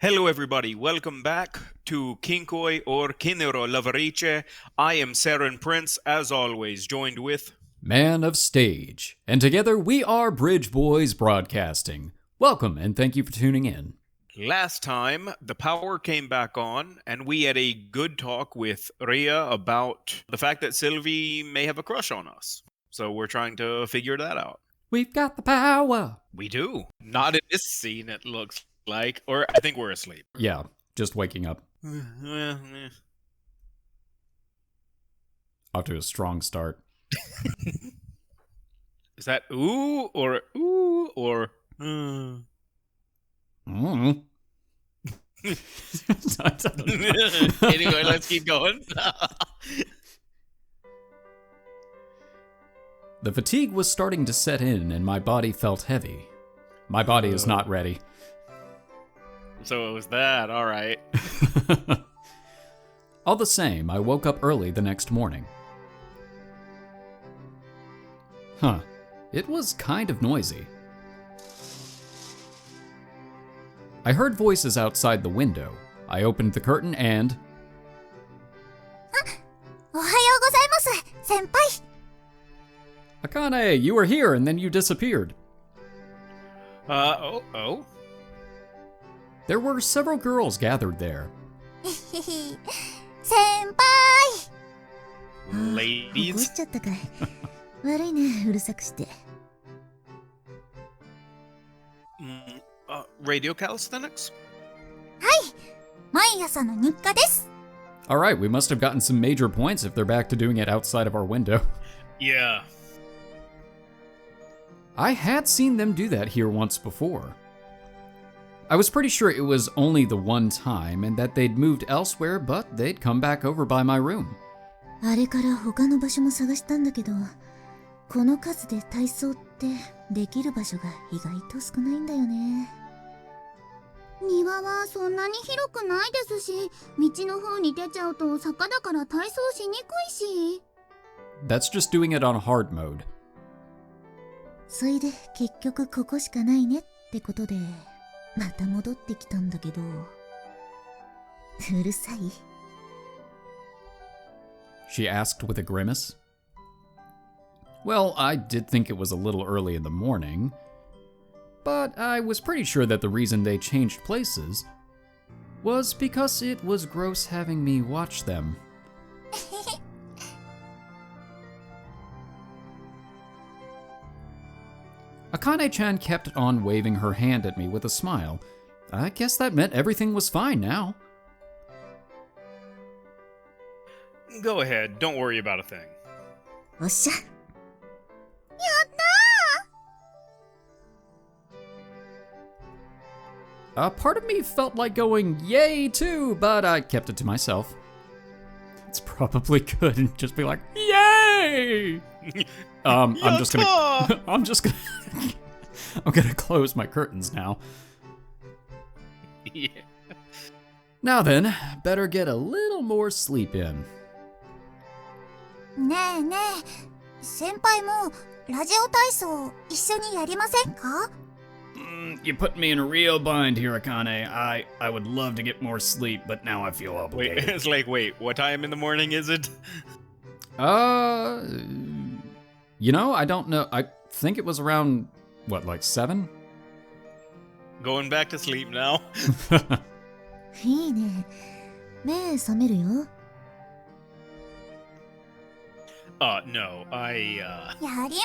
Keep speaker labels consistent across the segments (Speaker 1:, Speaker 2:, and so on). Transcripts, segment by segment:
Speaker 1: Hello, everybody. Welcome back to Kinkoi or Kinero Loveriche. I am Saren Prince, as always, joined with
Speaker 2: Man of Stage. And together we are Bridge Boys Broadcasting. Welcome and thank you for tuning in.
Speaker 1: Last time, the power came back on, and we had a good talk with Rhea about the fact that Sylvie may have a crush on us. So we're trying to figure that out.
Speaker 2: We've got the power.
Speaker 1: We do. Not in this scene, it looks like. Or I think we're asleep.
Speaker 2: Yeah, just waking up. Off to a strong start.
Speaker 1: Is that ooh or ooh or Anyway, let's keep going.
Speaker 2: The fatigue was starting to set in and my body felt heavy. My body is not ready.
Speaker 1: So it was that, all right.
Speaker 2: All the same, I woke up early the next morning. It was kind of noisy. I heard voices outside the window. I opened the curtain and...
Speaker 3: おはようございます、先輩。
Speaker 2: Akane, you were here and then you disappeared.
Speaker 1: Oh?
Speaker 2: There were several girls gathered there.
Speaker 3: 先輩。 起こ
Speaker 1: Ladies?
Speaker 3: しちゃったかい。悪いね、うるさくして。
Speaker 1: Radio calisthenics?
Speaker 3: 毎朝の日課です。
Speaker 2: Alright, we must have gotten some major points if they're back to doing it outside of our window.
Speaker 1: Yeah.
Speaker 2: I had seen them do that here once before. I was pretty sure it was only the one time and that they'd moved elsewhere, but they'd come back over by my room.
Speaker 3: あれから他の場所も探したんだけど、この数で体操ってできる場所が意外と少ないんだよね。庭はそんなに広くないですし、道の方に出ちゃうと坂だから体操しにくいし。
Speaker 2: That's just doing it on hard mode.
Speaker 3: それで結局ここしかないねってことで、また戻ってきたんだけど、うるさい？
Speaker 2: She asked with a grimace. Well, I did think it was a little early in the morning, but I was pretty sure that the reason they changed places was because it was gross having me watch them. Akane-chan kept on waving her hand at me with a smile. I guess that meant everything was fine now.
Speaker 1: Go ahead. Don't worry about a thing.
Speaker 3: おっしゃ。やったー。
Speaker 2: Part of me felt like going, yay, too, but I kept it to myself. It's probably good and just be like, yay! I'm just gonna I'm gonna close my curtains now.
Speaker 1: Yeah.
Speaker 2: Now then, better get a little more sleep in.
Speaker 3: ねえねえ、先輩もラジオ体操一緒にやりませんか？
Speaker 2: You put me in a real bind here, Akane. I would love to get more sleep, but now I feel
Speaker 1: Wait,
Speaker 2: obligated.
Speaker 1: it's like, wait, what time in the morning is it?
Speaker 2: You know, I don't know. I think it was around, what, like 7?
Speaker 1: Going back to sleep now.
Speaker 3: いいね。目覚めるよ。
Speaker 1: No, I,
Speaker 3: やりまし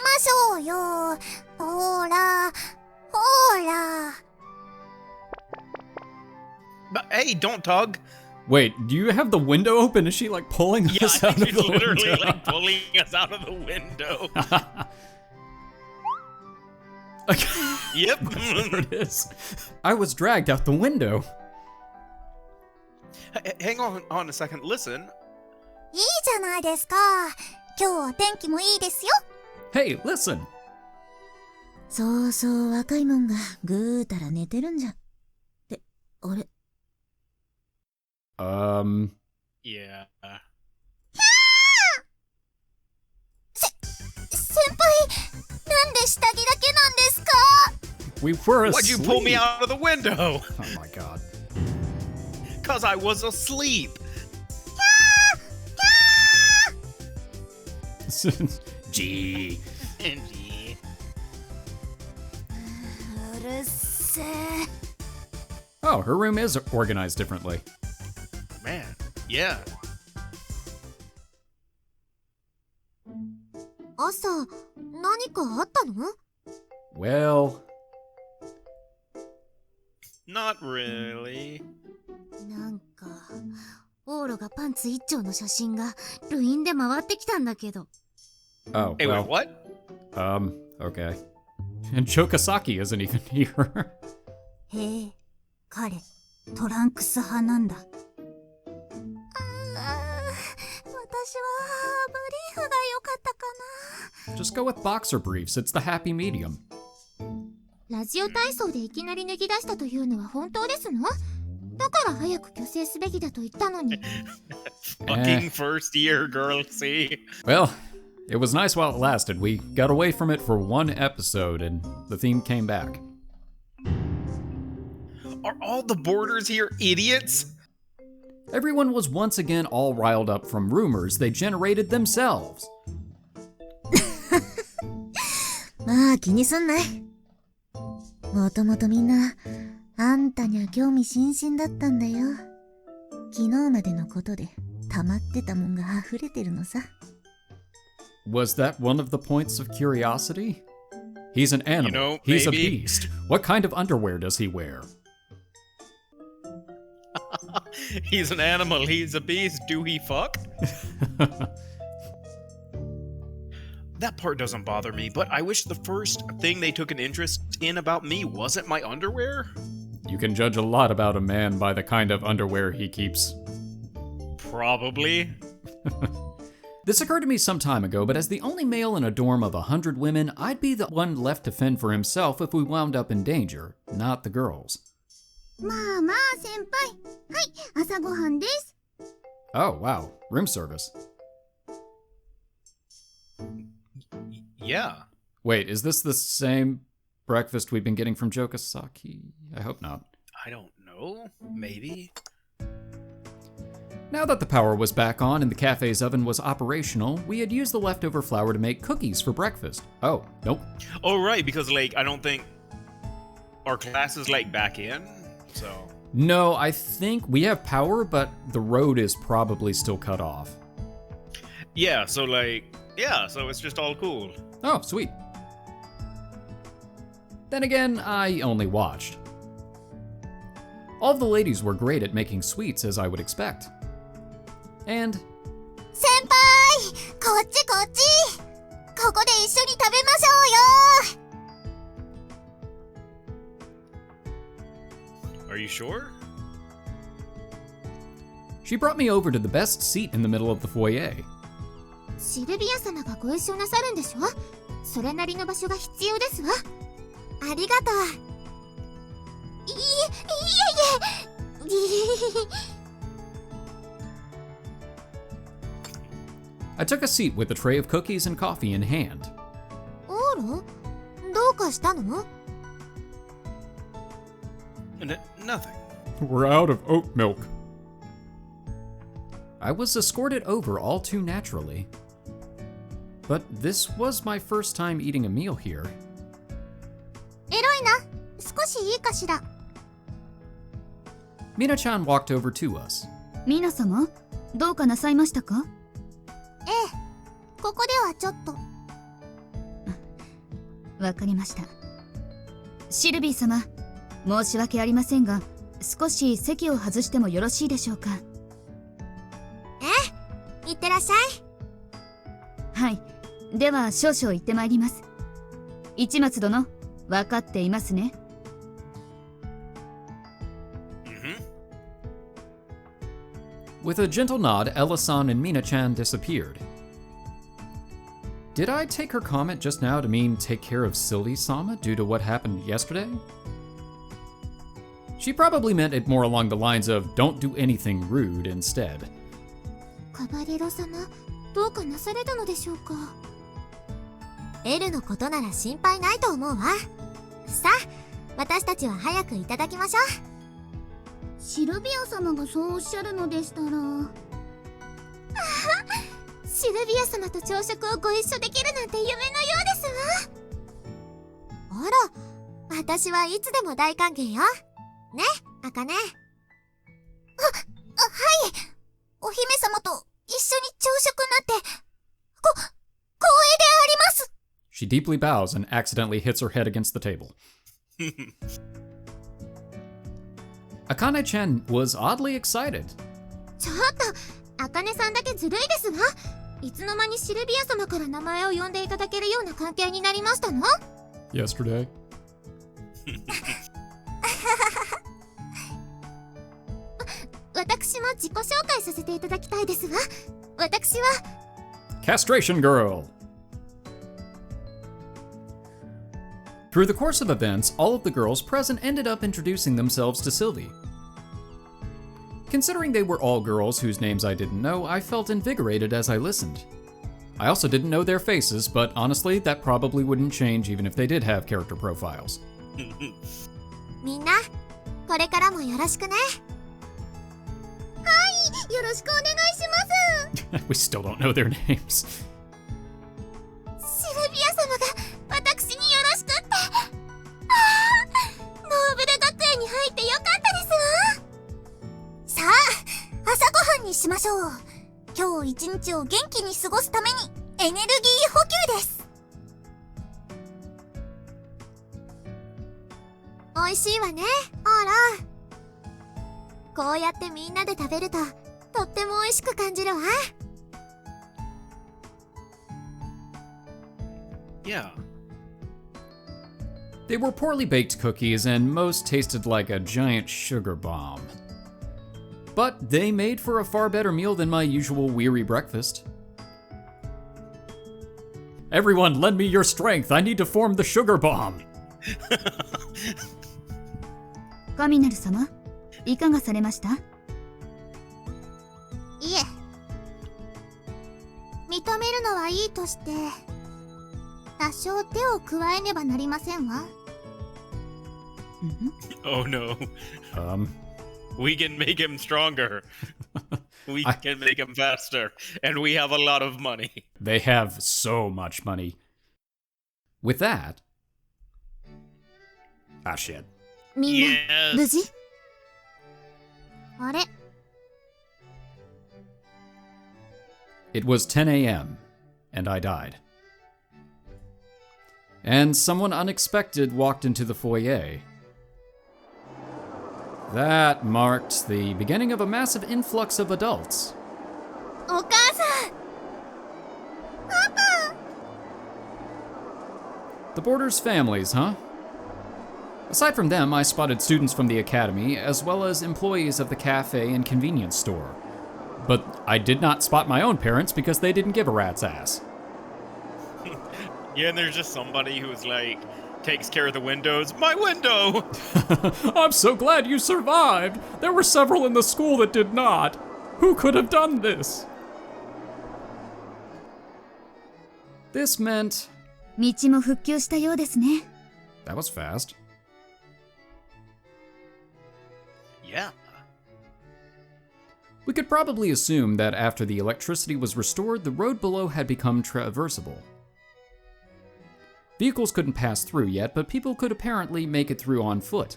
Speaker 3: ょうよ。ほら、ほら。
Speaker 1: But, hey, don't tug.
Speaker 2: Wait, do you have the window open? Is she like pulling
Speaker 1: Yeah,
Speaker 2: us
Speaker 1: I
Speaker 2: out
Speaker 1: think
Speaker 2: of
Speaker 1: she's
Speaker 2: the
Speaker 1: literally
Speaker 2: window?
Speaker 1: like pulling us out of the window. Yep.
Speaker 2: There it is. I was dragged out the window.
Speaker 1: Hang on a second. Listen.
Speaker 3: いいじゃないですか。今日は天気もいいですよ。
Speaker 2: Hey, listen.
Speaker 3: そうそう若いもんがぐーたら寝てるんじゃ。ってあれ。
Speaker 1: Yeah.
Speaker 3: 先輩、なんで下着だけなんですか？
Speaker 2: We were
Speaker 1: Why'd you
Speaker 2: asleep.
Speaker 1: pull me out of the window?
Speaker 2: Oh my god.
Speaker 1: 'Cause I was asleep.
Speaker 2: Gee.
Speaker 1: Gee.
Speaker 3: うるせえ。
Speaker 2: Oh, her room is organized differently.
Speaker 1: Man, yeah.
Speaker 3: 朝、何かあったの？
Speaker 2: Well,
Speaker 1: Not really.
Speaker 3: なんか、オーロがパンツ一丁の写真がルインで回ってきたんだけど。
Speaker 2: oh,
Speaker 1: Hey,
Speaker 2: well,
Speaker 1: wait, what?
Speaker 2: Okay. And Jogasaki isn't even here.
Speaker 3: へえ、彼、トランクス派なんだ。私はブリーフが良かったかな。
Speaker 2: Just go with boxer briefs. It's the happy medium.
Speaker 3: ラジオ体操でいきなり脱ぎ出したというのは本当ですの？だから早く虚勢すべきだと言ったのに。
Speaker 1: Fucking first year, girl, see?
Speaker 2: Well, it was nice while it lasted. We got away from it for one episode, and the theme came back.
Speaker 1: Are all the boarders here idiots?
Speaker 2: Everyone was once again all riled up from rumors they generated themselves.
Speaker 3: まあ気にすんない。もともとみんなあんたには興味津々だったんだよ。昨日までのことで溜まってたもんが溢れてるのさ。
Speaker 2: Was that one of the points of curiosity? He's an animal.
Speaker 1: You know,
Speaker 2: He's
Speaker 1: maybe.
Speaker 2: a beast. What kind of underwear does he wear?
Speaker 1: He's an animal, he's a beast, do he fuck? That part doesn't bother me, but I wish the first thing they took an interest in about me wasn't my underwear.
Speaker 2: You can judge a lot about a man by the kind of underwear he keeps.
Speaker 1: Probably.
Speaker 2: This occurred to me some time ago, but as the only male in a dorm of 100 women, I'd be the one left to fend for himself if we wound up in danger, not the girls.
Speaker 3: まあまあ先輩。はい、朝ごはんです。
Speaker 2: Oh, wow. Room service.
Speaker 1: Yeah.
Speaker 2: Wait, is this the same breakfast we've been getting from Jogasaki? I hope not.
Speaker 1: I don't know. Maybe.
Speaker 2: Now that the power was back on and the cafe's oven was operational, we had used the leftover flour to make cookies for breakfast. Oh, nope.
Speaker 1: Oh, right, because, like, I don't think our class is, like, back in, so...
Speaker 2: No, I think we have power, but the road is probably still cut off.
Speaker 1: Yeah, so, like... Yeah, so it's just all cool.
Speaker 2: Oh, sweet. Then again, I only watched. All of the ladies were great at making sweets, as I would expect. And...
Speaker 3: 先輩、こっちこっち。ここで一緒に食べましょうよ。
Speaker 1: Are you sure?
Speaker 3: She
Speaker 2: brought me over to the best seat in the middle of the foyer.
Speaker 3: シルビア様がご一緒なさるんでしょ？それなりの場所が必要ですわ。ありがとう。いえいえ。
Speaker 2: I took a seat with a tray of cookies and coffee in hand.
Speaker 3: オーロ？どうかしたの？
Speaker 1: Nothing.
Speaker 2: We're out of oat milk. I was escorted over all too naturally. But this was my first time eating a meal here.
Speaker 3: エロいな。少しいいかしら。
Speaker 2: Mina-chan walked over to us.
Speaker 4: ミナ様、どうかなさいましたか？
Speaker 3: ええ、ここではちょっと。
Speaker 4: わかりました。シルビー様、申し訳ありませんが、少し席を外してもよろしいでしょうか？
Speaker 3: ええ、いってらっしゃい。
Speaker 4: はい、では少々行ってまいります。市松殿、わかっていますね。
Speaker 2: With a gentle nod, Ella-san and Mina-chan disappeared. Did I take her comment just now to mean take care of Sylvie-sama due to what happened yesterday? She probably meant it more along the lines of don't do anything rude instead.
Speaker 3: カバレロ様、どうかなされたのでしょうか？エルのことなら心配ないと思うわ。さあ、私たちは早くいただきましょう。シルビア様がそうおっしゃるのでしたら。
Speaker 5: シルビア様と朝食をご一緒できるなんて夢のようですわ。あら、私はいつでも大歓迎よ。ね、あかね。はい。お姫様と一緒に朝食なんて、光栄であります。
Speaker 2: She deeply bows and accidentally hits her head against the table. Akane-chan was oddly excited.
Speaker 5: ちょっと、あかねさんだけずるいですわ。いつの間にシルビア様から名前を呼んでいただけるような関係になりましたの？
Speaker 2: Yesterday.
Speaker 5: 私も自己紹介させていただきたいですわ。私は
Speaker 2: Castration Girl! Through the course of events, all of the girls present ended up introducing themselves to Sylvie. Considering they were all girls whose names I didn't know, I felt invigorated as I listened. I also didn't know their faces, but honestly, that probably wouldn't change even if they did have character profiles.
Speaker 5: みんな、これからもよろしくね。
Speaker 3: よろしくお願いします。
Speaker 2: We still don't know their names.
Speaker 5: シルビア様が私によろしくって。ノーブル学園に入ってよかったですわ。さあ、朝ごはんにしましょう。今日一日を元気に過ごすためにエネルギー補給です。美味しいわね、オーラ。こうやってみんなで食べるととっても美味しく感じるわ。
Speaker 1: Yeah.
Speaker 2: They were poorly baked cookies, and most tasted like a giant sugar bomb. But they made for a far better meal than my usual weary breakfast. Everyone, lend me your strength. I need to form the sugar bomb.
Speaker 4: カミナル様、いかがされました？
Speaker 5: いえ、認めるのはいいとして、多少手を加えねばなりませんわ。
Speaker 1: Oh no. We can make him stronger. We can make him faster. And we have a lot of money.
Speaker 2: They have so much money. With that... Ah, shit.
Speaker 5: みんな、
Speaker 1: Yes.
Speaker 5: 無事？あれ？
Speaker 2: It was 10 a.m., and I died. And someone unexpected walked into the foyer. That marked the beginning of a massive influx of adults.
Speaker 5: お母さん！パパ！
Speaker 2: The boarders' families, huh? Aside from them, I spotted students from the academy, as well as employees of the cafe and convenience store. But I did not spot my own parents because they didn't give a rat's ass.
Speaker 1: Yeah, and there's just somebody who's like, takes care of the windows. My window!
Speaker 2: I'm so glad you survived! There were several in the school that did not. Who could have done this? This meant...
Speaker 4: 道も復旧したようですね。
Speaker 2: That was fast.
Speaker 1: Yeah.
Speaker 2: We could probably assume that after the electricity was restored, the road below had become traversable. Vehicles couldn't pass through yet, but people could apparently make it through on foot.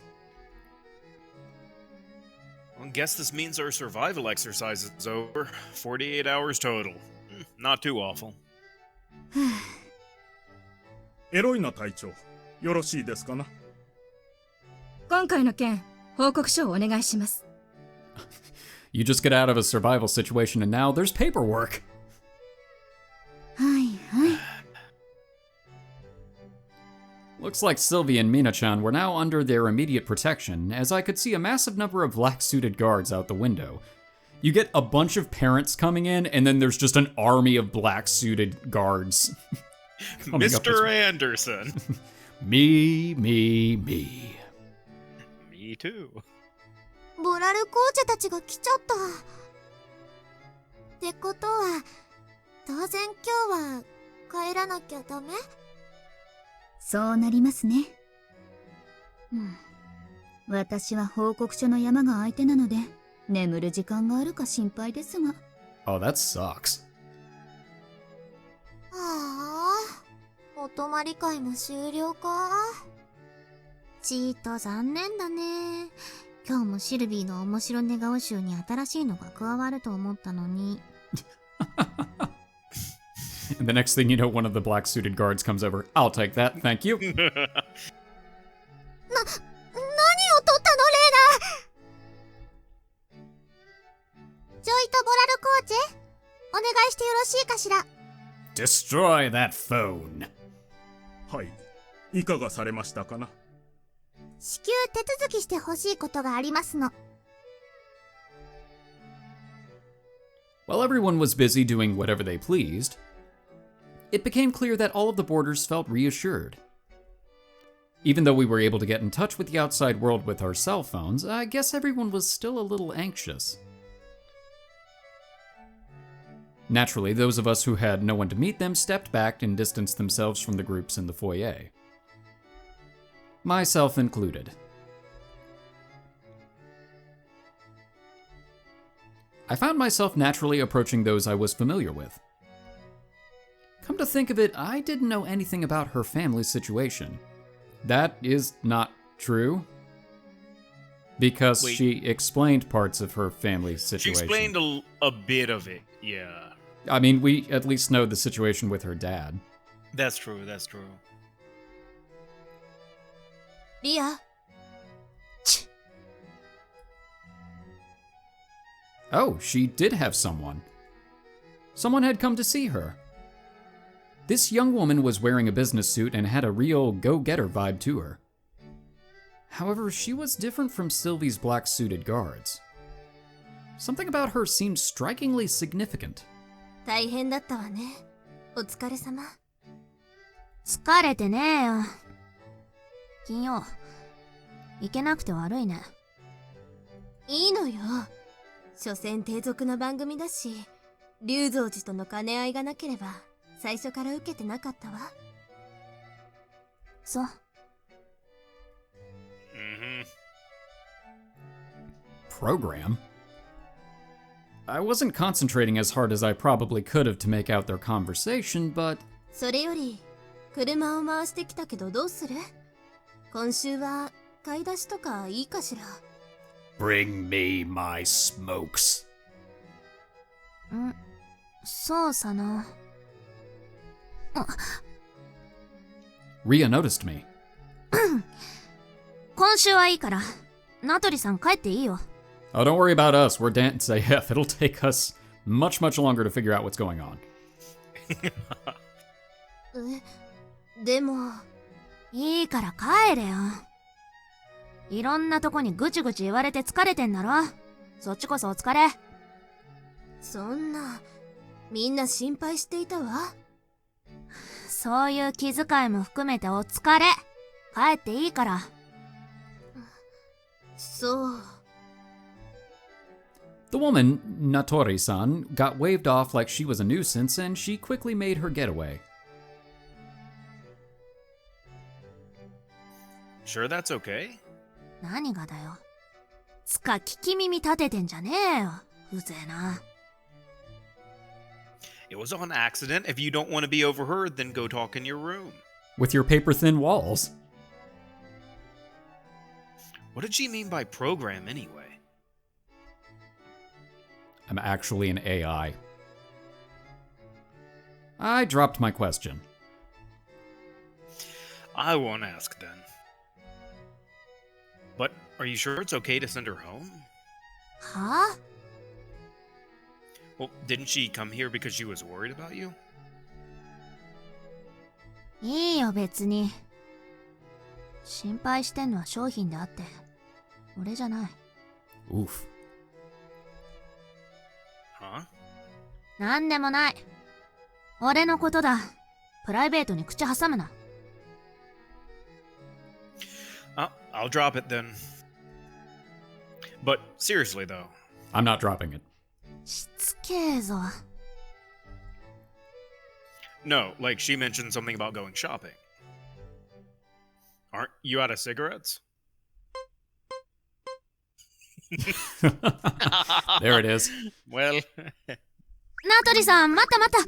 Speaker 1: I guess this means our survival exercise is over. 48 hours total. Not too awful.
Speaker 6: エロイナ隊長、よろしいですかな？
Speaker 7: 今回の件、報告書をお願いします。
Speaker 2: You just get out of a survival situation and now there's paperwork.
Speaker 4: はいはい。
Speaker 2: Looks like Sylvie and Mina-chan were now under their immediate protection, as I could see a massive number of black-suited guards out the window. You get a bunch of parents coming in, and then there's just an army of black-suited guards.
Speaker 1: Mr. Anderson.
Speaker 2: Me.
Speaker 1: Me too.
Speaker 5: ボラル紅茶たちが来ちゃった。ってことは、当然今日は帰らなきゃダメ？
Speaker 4: そうなりますね。私は報告書の山が相手なので、眠る時間があるか心配ですが。
Speaker 2: Oh, that sucks.
Speaker 5: はあ、お泊まり会も終了か。ちーっと残念だね。今日もシルビーの面白寝顔集に新しいのが加わると思ったのに。
Speaker 2: And the next thing you know, one of the black suited guards comes over. I'll take that, thank you.
Speaker 5: 何を取ったの、レーナ。ジョイとボラルコーチ、お願いしてよろしいかしら。
Speaker 2: Destroy that phone.
Speaker 6: はい。いかがされましたかな。
Speaker 5: 至急手続きしてほしいことがありますの。
Speaker 2: While everyone was busy doing whatever they pleased, it became clear that all of the boarders felt reassured. Even though we were able to get in touch with the outside world with our cell phones, I guess everyone was still a little anxious. Naturally, those of us who had no one to meet them stepped back and distanced themselves from the groups in the foyer. Myself included. I found myself naturally approaching those I was familiar with. Come to think of it, I didn't know anything about her family's situation. That is not true. Because
Speaker 1: Wait.
Speaker 2: she explained parts of her family's situation.
Speaker 1: She explained a bit of it, yeah.
Speaker 2: I mean, we at least know the situation with her dad.
Speaker 1: That's true, that's true.
Speaker 5: リア。
Speaker 2: Oh, she did have someone. Someone had come to see her. This young woman was wearing a business suit and had a real go-getter vibe to her. However, she was different from Sylvie's black-suited guards. Something about her seemed strikingly significant.
Speaker 5: 大変だったわね。お疲れ様。疲れてねえよ。金曜、行けなくて悪いね。いいのよ。所詮低俗な番組だし、龍蔵寺との兼ね合いがなければ、最初から受けてなかったわ。そう。
Speaker 2: Program? I wasn't concentrating as hard as I probably could have to make out their conversation, but...
Speaker 5: それより、車を回してきたけどどうする？今週は買い出しとかいいかしら。
Speaker 2: Bring me my smokes.
Speaker 5: そうさな。
Speaker 2: Rhea noticed me.
Speaker 5: 今週はいいから、名取さん帰っていいよ。
Speaker 2: Oh, don't worry about us. We're dance AF. It'll take us much, much longer to figure out what's going on.
Speaker 5: でも、いいから帰れよ。いろんなとこにぐちぐち言われて疲れてんだろ。そっちこそお疲れ。そんな、みんな心配していたわ。そういう気遣いも含めてお疲れ。帰っていいから。そう。
Speaker 2: The woman, Natori-san, got waved off like she was a nuisance, and she quickly made her getaway.
Speaker 1: Sure that's okay?
Speaker 5: 何がだよ。つか聞き耳立ててんじゃねえよ。うぜえな。
Speaker 1: It was on accident. If you don't want to be overheard, then go talk in your room.
Speaker 2: With your paper-thin walls.
Speaker 1: What did she mean by program anyway?
Speaker 2: I'm actually an AI. I dropped my question.
Speaker 1: I won't ask then. But are you sure it's okay to send her home?
Speaker 5: はぁ？
Speaker 1: Well, didn't she come here because she was worried about you?
Speaker 5: いいよ別に。心配してんのは商品であって、俺じゃない。
Speaker 2: Oof.
Speaker 1: Huh?
Speaker 5: なんでもない。俺のことだ。プライベートに口挟むな。
Speaker 1: I'll drop it then. But seriously though.
Speaker 2: I'm not dropping it.
Speaker 5: しつけえぞ。
Speaker 1: No, like she mentioned something about going shopping. Aren't you out of cigarettes?
Speaker 2: There it is.
Speaker 1: Well,
Speaker 5: 名取さん、またまた。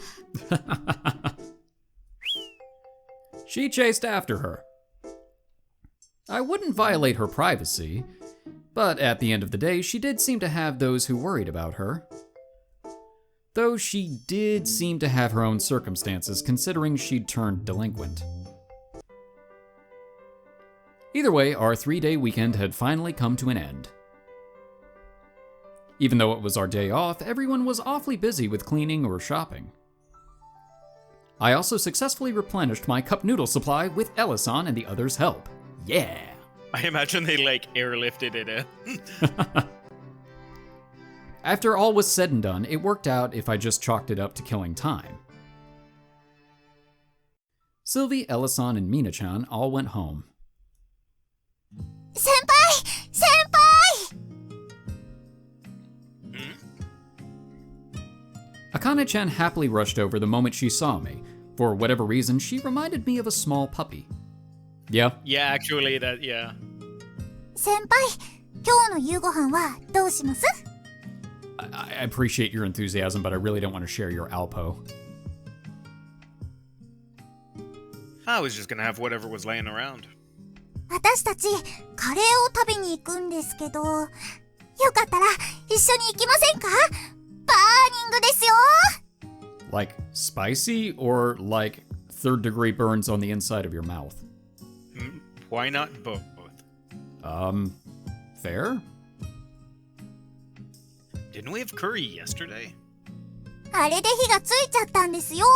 Speaker 2: She chased after her. I wouldn't violate her privacy, but at the end of the day, she did seem to have those who worried about her. Though she did seem to have her own circumstances, considering she'd turned delinquent. Either way, our 3-day weekend had finally come to an end. Even though it was our day off, everyone was awfully busy with cleaning or shopping. I also successfully replenished my cup noodle supply with Ellison and the others' help. Yeah!
Speaker 1: I imagine they like airlifted it in.
Speaker 2: After all was said and done, it worked out if I just chalked it up to killing time. Sylvie, Ellison, and Mina-chan all went home.
Speaker 3: 先輩先輩
Speaker 2: Akane-chan happily rushed over the moment she saw me. For whatever reason, she reminded me of a small puppy. Yeah?
Speaker 1: Yeah, actually, yeah.
Speaker 3: 先輩今日の夕ご飯はどうします
Speaker 2: I appreciate your enthusiasm, but I really don't want to share your Alpo.
Speaker 1: I was just gonna have whatever was laying around.
Speaker 3: 私たちカレーを食べに行くんですけど、よかったら一緒に行きませんか？バーニングですよ。
Speaker 2: Like spicy or like third-degree burns on the inside of your mouth?
Speaker 1: Why not both?
Speaker 2: Fair?
Speaker 1: Didn't we have curry yesterday?
Speaker 3: あれで火がついちゃったんですよ。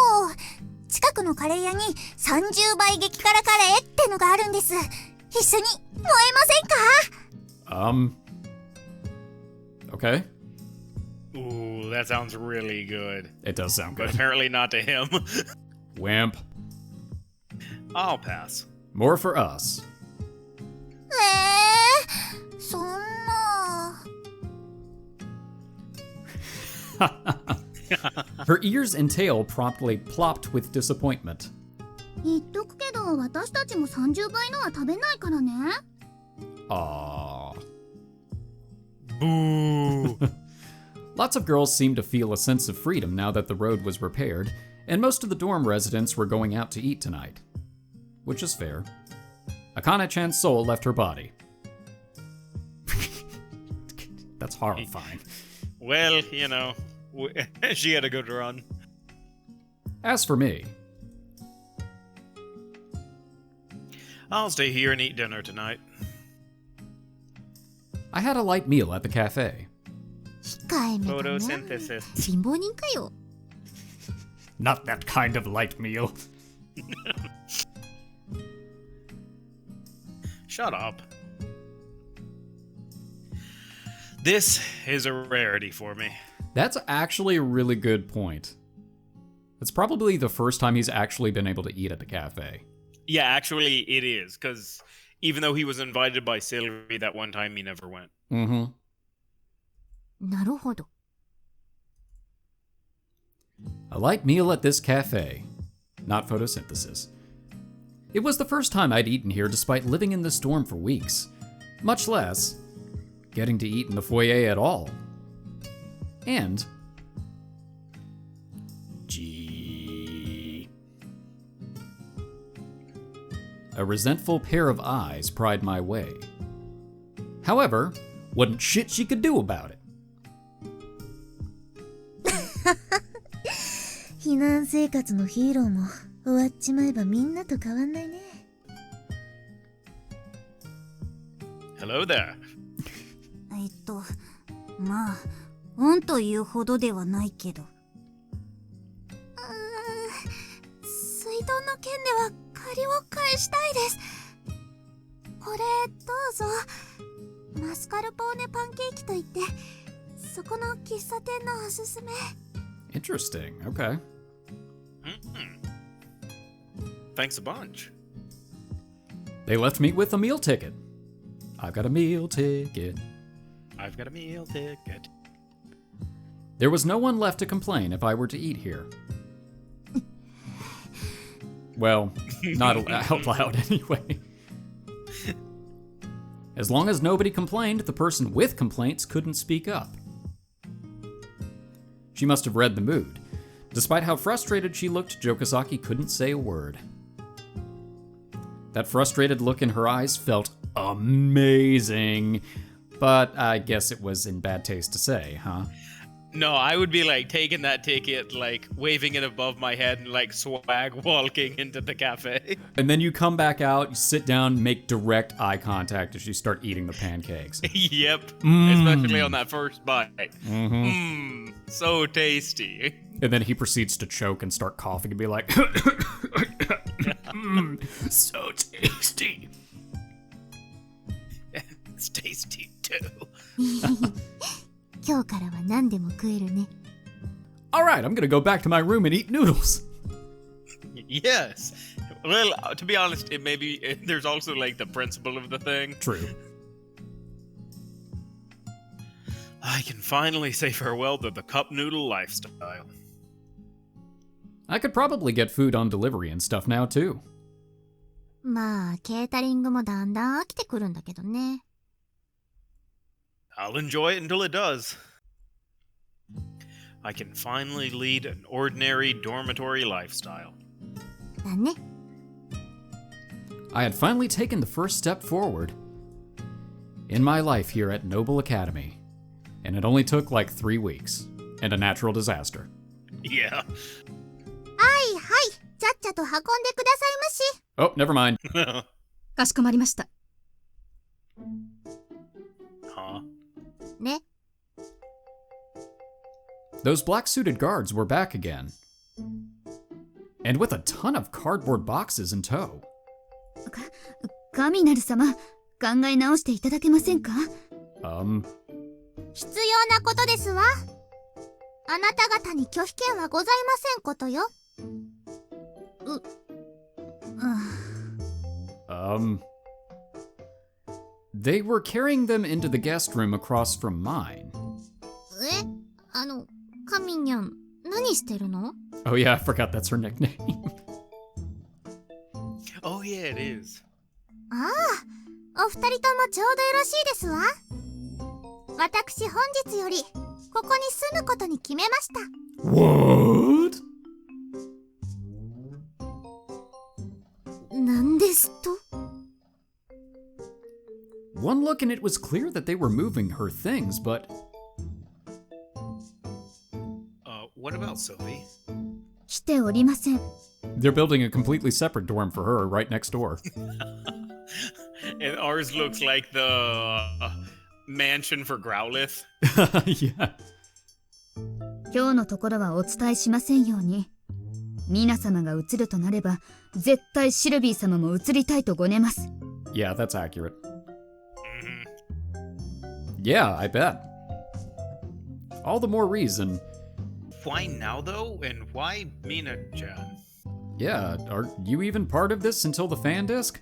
Speaker 3: 近くのカレー屋に30倍激辛カレーってのがあるんです。一緒に燃えませんか？
Speaker 2: Okay.
Speaker 1: Ooh, that sounds really good.
Speaker 2: It does sound good.
Speaker 1: But apparently not to him.
Speaker 2: Wimp.
Speaker 1: I'll pass.
Speaker 2: More for us.
Speaker 3: そんな。
Speaker 2: Her ears and tail promptly plopped with disappointment.
Speaker 3: 言っとくけど、私たちも30倍のは食べないからね。
Speaker 2: Aww.
Speaker 1: Boo.
Speaker 2: Lots of girls seemed to feel a sense of freedom now that the road was repaired, and most of the dorm residents were going out to eat tonight. Which is fair. Akane-chan's soul left her body. That's horrifying.
Speaker 1: Well, you know, she had a good run.
Speaker 2: As for me,
Speaker 1: I'll stay here and eat dinner tonight.
Speaker 2: I had a light meal at the cafe.
Speaker 3: 控えめだな。
Speaker 1: Photosynthesis.
Speaker 3: 貧乏人かよ。
Speaker 2: Not that kind of light meal.
Speaker 1: Shut up. This is a rarity for me.
Speaker 2: That's actually a really good point. It's probably the first time he's actually been able to eat at the cafe.
Speaker 1: Yeah, actually, it is, because even though he was invited by Sylvie that one time, he never went.
Speaker 2: Mm-hmm.
Speaker 3: なるほど。
Speaker 2: A light meal at this cafe. Not photosynthesis. It was the first time I'd eaten here despite living in this dorm for weeks. Much less getting to eat in the foyer at all. And a resentful pair of eyes pried my way. However, wasn't shit she could do about it.
Speaker 3: 避難生活のヒーローも終わっちまえばみんなと変わんないね。
Speaker 1: Hello there.
Speaker 3: まあ、恩というほどではないけど。
Speaker 5: 水道の件では借りを返したいです。これどうぞ。マスカルポーネパンケーキといってそこの喫茶店のおすすめ。
Speaker 2: Interesting. Okay.
Speaker 1: Thanks a bunch.
Speaker 2: They left me with a meal ticket. I've got a meal ticket.
Speaker 1: I've got a meal ticket.
Speaker 2: There was no one left to complain if I were to eat here. Well, not out loud anyway. As long as nobody complained, the person with complaints couldn't speak up. She must have read the mood. Despite how frustrated she looked, Jogasaki couldn't say a word. That frustrated look in her eyes felt amazing, but I guess it was in bad taste to say, huh?
Speaker 1: No, I would be like taking that ticket, like waving it above my head and like swag walking into the cafe.
Speaker 2: And then you come back out, you sit down, make direct eye contact as you start eating the pancakes.
Speaker 1: Yep, especially on that first bite. So tasty.
Speaker 2: And then he proceeds to choke and start coughing and be like, so tasty.
Speaker 1: It's tasty too.
Speaker 3: 今日からは何でも食えるね。
Speaker 2: Alright, I'm gonna go back to my room and eat noodles.
Speaker 1: Yes. Well, to be honest, it maybe there's also like the principle of the thing.
Speaker 2: True.
Speaker 1: I can finally say farewell to the cup noodle lifestyle.
Speaker 2: I could probably get food on delivery and stuff now too.
Speaker 3: まあ、ケータリングもだんだん飽きてくるんだけどね。
Speaker 1: I'll enjoy it until it does. I can finally lead an ordinary dormitory lifestyle.
Speaker 3: だね。
Speaker 2: I had finally taken the first step forward in my life here at Noble Academy. And it only took like 3 weeks. And a natural disaster.
Speaker 1: Yeah.
Speaker 3: はいはい。ちゃっちゃと運んでくださいまし。
Speaker 2: Oh, never mind.
Speaker 7: かしこまりました。
Speaker 1: Huh?
Speaker 3: ね。
Speaker 2: Those black-suited guards were back again. And with a ton of cardboard boxes in tow.
Speaker 4: カミナル様、考え直していただけませんか？
Speaker 3: 必要なことですわ。あなた方に拒否権はございませんことよ。
Speaker 2: They were carrying them into the guest room across from mine.
Speaker 3: カミニャン、何してるの？
Speaker 2: Oh yeah, I forgot that's her nickname.
Speaker 1: Oh yeah, it is.
Speaker 3: ああ、お二人ともちょうどよろしいですわ。私本日よりここに住むことに決めました。
Speaker 2: What?
Speaker 3: なんですと？
Speaker 2: One look and it was clear that they were moving her things, but...
Speaker 1: What about Sylvie?
Speaker 4: 来ておりません。
Speaker 2: They're building a completely separate dorm for her right next door.
Speaker 1: And ours looks like the mansion for Growlithe.
Speaker 2: Yeah.
Speaker 4: 今日のところはお伝えしませんように。皆様が移るとなれば、絶対シルビー様も移りたいとごねます。
Speaker 2: Yeah, that's accurate. Yeah, I bet. All the more reason.
Speaker 1: Why now though? And why Mina-chan?
Speaker 2: Yeah, are you even part of this until the fan disc?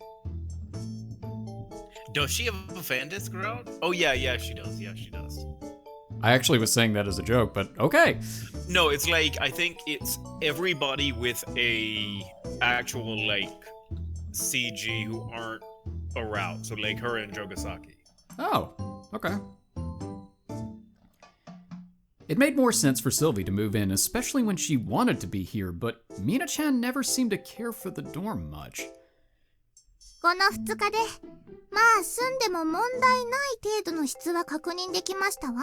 Speaker 1: Does she have a fan disc around? Oh yeah, she does. Yeah, she does.
Speaker 2: I actually was saying that as a joke, but okay.
Speaker 1: No, it's like, I think it's everybody with a actual, like, CG who aren't around. So, like, her and Jogasaki.
Speaker 2: Oh, okay. It made more sense for Sylvie to move in, especially when she wanted to be here, but Mina-chan never seemed to care for the dorm much.
Speaker 3: この2日で、まあ住んでも問題ない程度の質は確認できましたわ。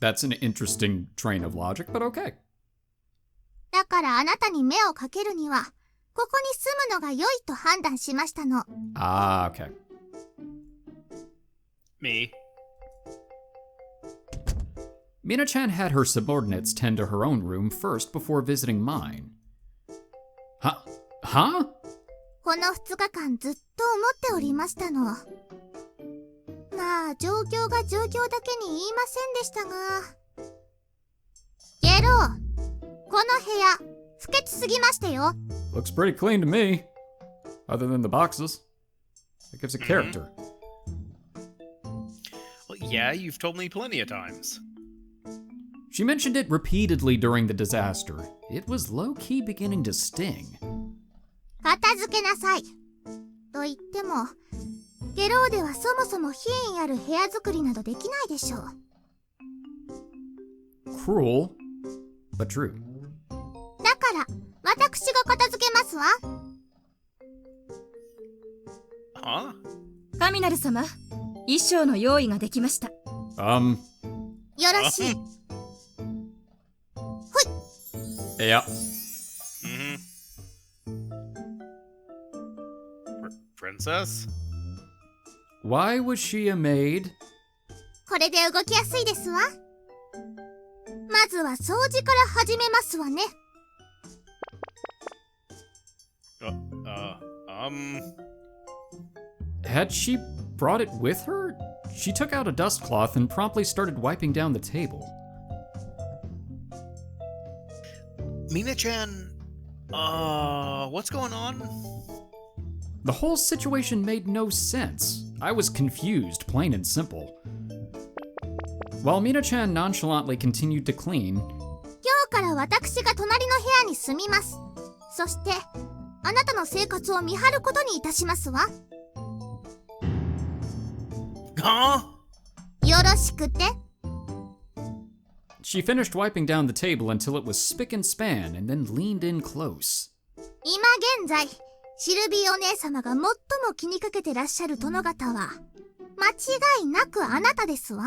Speaker 2: That's an interesting train of logic, but okay.
Speaker 3: だからあなたに目をかけるには、ここに住むのが良いと判断しましたの。
Speaker 2: Ah, okay.
Speaker 1: Me.
Speaker 2: Mina-chan had her subordinates tend to her own room first before visiting mine. Huh?
Speaker 3: この2日間ずっと思っておりましたの。まあ状況が状況だけに言いませんでしたが。ゲロー、この部屋、不潔すぎましたよ。
Speaker 2: Looks pretty clean to me. Other than the boxes. It gives a character.
Speaker 1: Well, yeah, you've told me plenty of times.
Speaker 2: She mentioned it repeatedly during the disaster. It was low-key beginning to sting.
Speaker 3: 片付けなさい。と言っても、ゲローではそもそも品位ある部屋作りなどできないでしょう。
Speaker 2: Cruel, but true.
Speaker 3: だから私が片付けますわ。
Speaker 1: Huh?
Speaker 7: カミナル様、衣装の用意ができました。
Speaker 3: よろしい。
Speaker 2: Yeah.
Speaker 1: Mm-hmm. Princess?
Speaker 2: Why was she a maid?
Speaker 3: これで動きやすいですわ。まずは掃除から始めますわね。
Speaker 2: Had she brought it with her? She took out a dust cloth and promptly started wiping down the table.
Speaker 1: Mina-chan, what's going on?
Speaker 2: The whole situation made no sense. I was confused, plain and simple. While Mina-chan nonchalantly continued to clean,
Speaker 3: 今日から私が隣の部屋に住みます。そしてあなたの生活を見張ることにいたしますわ。
Speaker 1: Huh?
Speaker 3: よろしくて。
Speaker 2: she finished wiping down the table until it was spick and span and then leaned in close.
Speaker 3: 今現在シルビーお姉様が最も気にかけてらっしゃる殿方は間違いなくあなたですわ。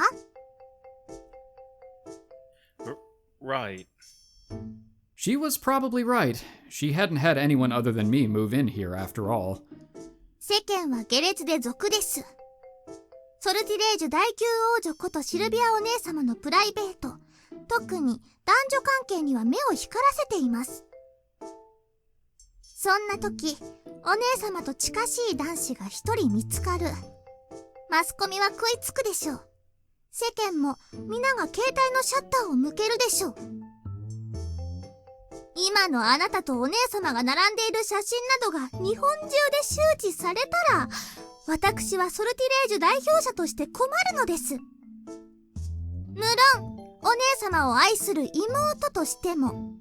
Speaker 1: Right.
Speaker 2: She was probably right. She hadn't had anyone other than me move in here after all.
Speaker 3: 世間は下劣で俗です。ソルティレージュ第九王女ことシルビアお姉様のプライベート、特に男女関係には目を光らせています。そんな時、お姉様と近しい男子が一人見つかる。マスコミは食いつくでしょう。世間も皆が携帯のシャッターを向けるでしょう。今のあなたとお姉様が並んでいる写真などが日本中で周知されたら、私はソルティレージュ代表者として困るのです。無論、お姉様を愛する妹としても。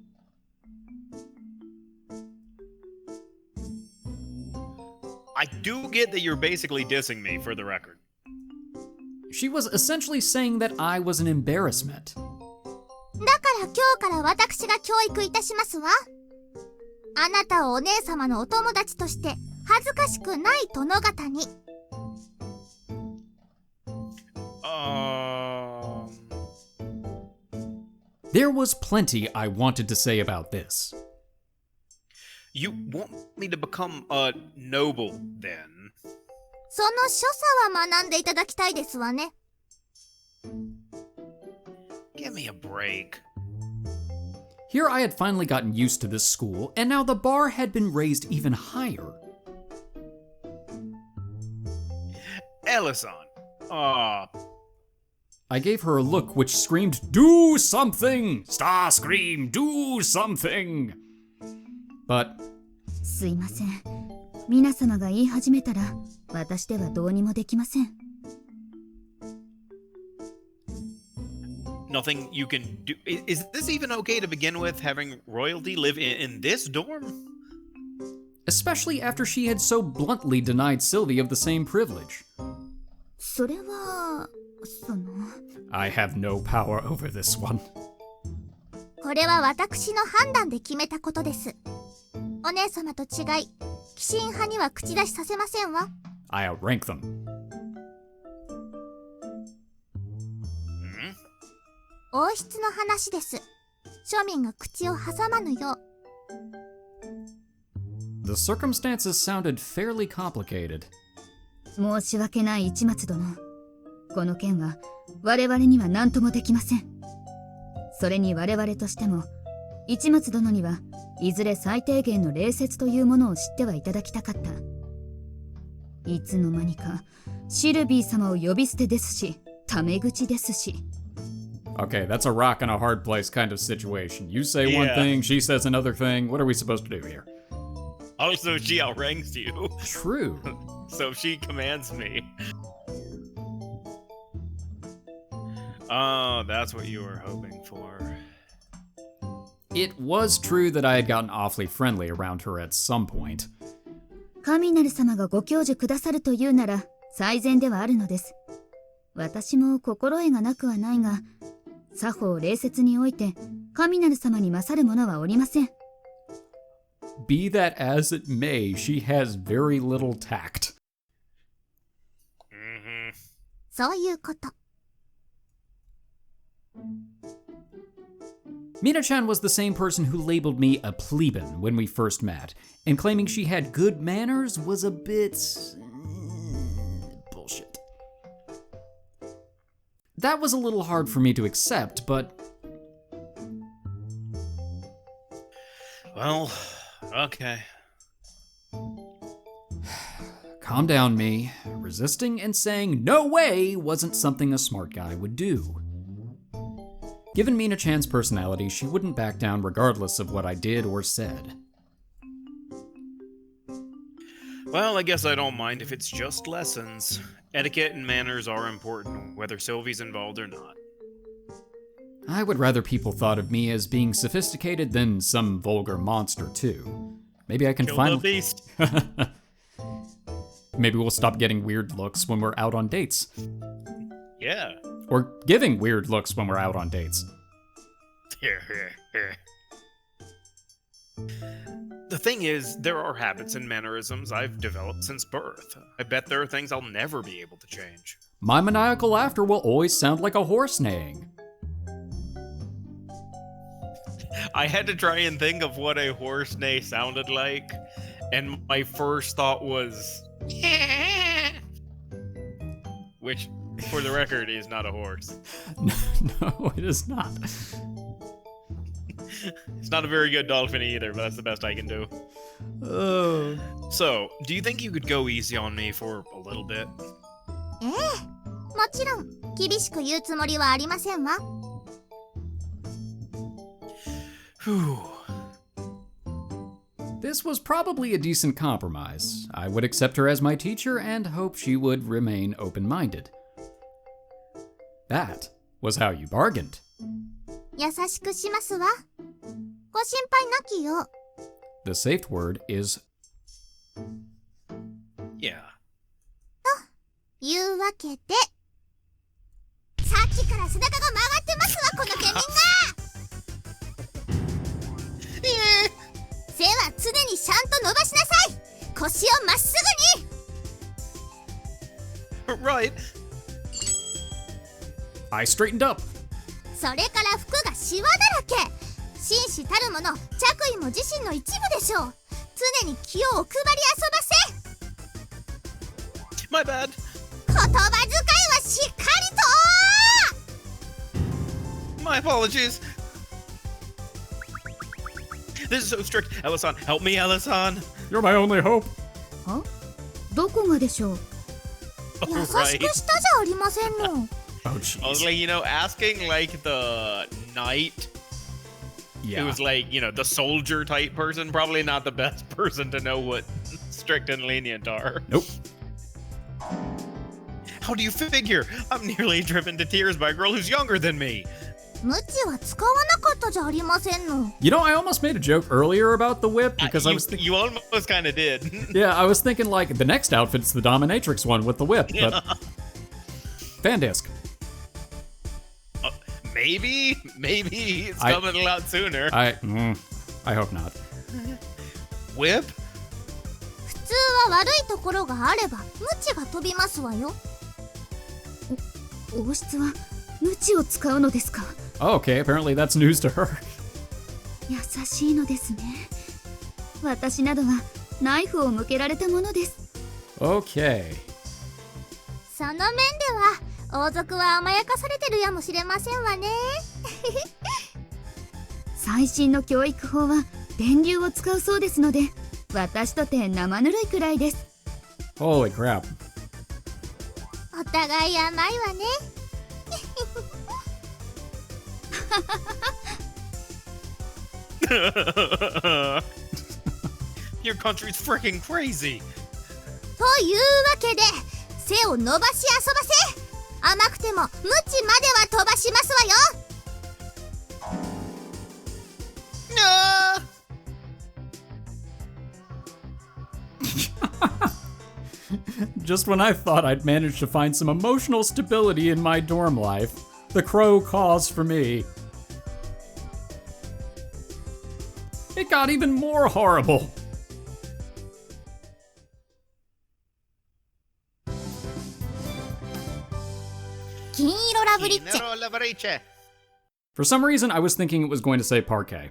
Speaker 1: I do get that you're basically dissing me, for the record.
Speaker 2: She was essentially saying that I was an embarrassment.
Speaker 3: だから今日から私が教育いたしますわ。あなたをお姉様のお友達として恥ずかしくない殿方に。
Speaker 2: There was plenty I wanted to say about this.
Speaker 1: You want me to become a noble, then?
Speaker 3: その所作は学んでいただきたいですわね。
Speaker 1: Give me a break.
Speaker 2: Here I had finally gotten used to this school, and now the bar had been raised even higher.
Speaker 1: Ella-san.
Speaker 2: I gave her a look which screamed, "Do something! Starscream, do something!" But
Speaker 4: すいません。皆様が言い始めたら、私ではどうにもできません。
Speaker 1: Nothing you can do. Is this even okay to begin with, having royalty live in this dorm?
Speaker 2: especially after she had so bluntly denied Sylvie of the same privilege.
Speaker 4: それは、
Speaker 2: I have no power over this one.
Speaker 3: これは私の判断で決めたことです。お姉様と違い、寄進派には口出しさせませんわ。
Speaker 2: I outrank them.
Speaker 3: 王室の話です。庶民が口を挟まぬよう。
Speaker 2: The circumstances sounded fairly complicated.
Speaker 4: 申し訳ない市松殿。この件は我々には何ともできません。それに我々としても、市松殿にはいずれ最低限の礼節というものを知ってはいただきたかった。いつの間にかシルビー様を呼び捨てですし、タメ口ですし。
Speaker 2: Okay, that's a rock and a hard place kind of situation. You say one
Speaker 1: Yeah.
Speaker 2: thing, she says another thing. What are we supposed to do here?
Speaker 1: Also, she outranks you,
Speaker 2: True.
Speaker 1: so she commands me. Oh, that's what you were hoping for.
Speaker 2: It was true that I had gotten awfully friendly around her at some point.
Speaker 4: カミナル様がご教授くださるというなら、最善ではあるのです。私も心得がなくはないが、作法礼節において神なる様に勝る者はおりません。
Speaker 2: Be that as it may, she has very little tact.
Speaker 3: そういうこと。
Speaker 2: Mina-chan was the same person who labeled me a plebeian when we first met, and claiming she had good manners was a bit... bullshit. That was a little hard for me to accept, but...
Speaker 1: Well, okay.
Speaker 2: Calm down, me. Resisting and saying no way wasn't something a smart guy would do. Given Mina-chan's personality, she wouldn't back down regardless of what I did or said.
Speaker 1: Well, I guess I don't mind if it's just lessons. Etiquette and manners are important, whether Sylvie's involved or not.
Speaker 2: I would rather people thought of me as being sophisticated than some vulgar monster, too. Maybe I can
Speaker 1: Kill
Speaker 2: finally...
Speaker 1: the beast.
Speaker 2: Maybe we'll stop getting weird looks when we're out on dates.
Speaker 1: Yeah.
Speaker 2: Or giving weird looks when we're out on dates.
Speaker 1: The thing is, there are habits and mannerisms I've developed since birth. I bet there are things I'll never be able to change.
Speaker 2: My maniacal laughter will always sound like a horse neighing.
Speaker 1: I had to try and think of what a horse neigh sounded like, and my first thought was... which, for the record, is not a horse.
Speaker 2: No, it is not.
Speaker 1: It's not a very good dolphin either, but that's the best I can do.
Speaker 2: Oh.
Speaker 1: So, do you think you could go easy on me for a little bit?
Speaker 3: ええ、もちろん厳しく言うつもりはありませんわ。
Speaker 1: Whew.
Speaker 2: This was probably a decent compromise. I would accept her as my teacher and hope she would remain open-minded. That was how you bargained.
Speaker 3: 優しくしますわ。ご心配なきよう。
Speaker 2: The safe word is...
Speaker 1: Yeah.
Speaker 3: というわけで、さっきから背中が曲がってますわ、このケミンが。背は常にちゃんと伸ばしなさい。腰をまっすぐに。
Speaker 1: Right.
Speaker 2: I straightened up.
Speaker 3: それから服がシワだらけ。紳士たるもの、着衣も自身の一部でしょう。常に気をお配り遊ばせ。
Speaker 1: My bad.
Speaker 3: 言葉遣いはしっかりと。
Speaker 1: My apologies. This is so strict. Ella-san, help me, Ella-san.
Speaker 2: You're my only hope.
Speaker 4: は？どこがでしょう？
Speaker 3: 優し
Speaker 1: Right.
Speaker 3: くしたじゃありませんの。
Speaker 2: Oh, jeez.
Speaker 1: Only, asking like the knight
Speaker 2: Yeah.
Speaker 1: who's like, the soldier type person, probably not the best person to know what strict and lenient are.
Speaker 2: Nope.
Speaker 1: How do you figure? I'm nearly driven to tears by a girl who's younger than me.
Speaker 3: 無知は使わなかったじゃありませんの。
Speaker 2: You know, I almost made a joke earlier about the whip because I was thinking...
Speaker 1: You almost kind of did.
Speaker 2: Yeah, I was thinking like the next outfit's the dominatrix one with the whip, but... Fandisk.
Speaker 1: Maybe it's coming a lot sooner.
Speaker 2: I hope not.
Speaker 1: Whip?
Speaker 3: 普通は悪いところがあれば無知が飛びますわよ。
Speaker 4: 王室は無知を使うのですか？
Speaker 2: Oh, okay, apparently that's news to her.
Speaker 4: 優しいのですね。私などはナイフを向けられたものです。
Speaker 2: Okay.
Speaker 3: その面では王族は甘やかされてるやもしれませんわね。
Speaker 4: 最新の教育法は電流を使うそうですので、私とて生ぬるいくらいです。
Speaker 2: Holy crap.
Speaker 3: お互い甘いわね。
Speaker 1: Your country's freaking crazy.
Speaker 3: というわけで背を伸ばし遊ばせ。甘くても無知までは飛ばしますわよ。
Speaker 2: just when I thought I'd managed to find some emotional stability in my dorm life, the crow calls for me. It got even more horrible.
Speaker 1: Loveriche.
Speaker 2: For some reason, I was thinking it was going to say parquet.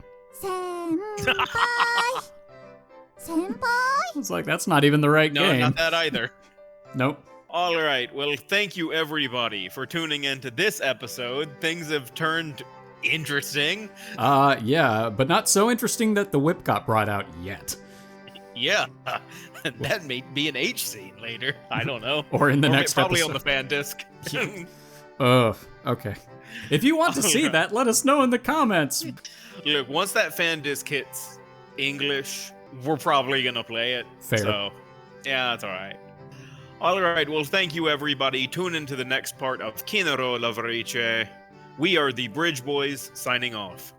Speaker 2: It's like, that's not even the right
Speaker 1: No,
Speaker 2: game.
Speaker 1: not that either.
Speaker 2: Nope.
Speaker 1: All right. Well, thank you everybody for tuning into this episode. Things have turned interesting.
Speaker 2: Yeah, but not so interesting that the whip got brought out yet.
Speaker 1: Yeah. That may be an H scene later. I don't know.
Speaker 2: Or in the next
Speaker 1: probably
Speaker 2: episode.
Speaker 1: on the fan disc.
Speaker 2: Okay. If you want to see that, let us know in the comments.
Speaker 1: Look, once that fan disc hits English, we're probably gonna play it.
Speaker 2: Fair.
Speaker 1: So, yeah, that's all right. All right, well, thank you, everybody. Tune into the next part of Kinero Loveriche. We are the Bridge Boys, signing off.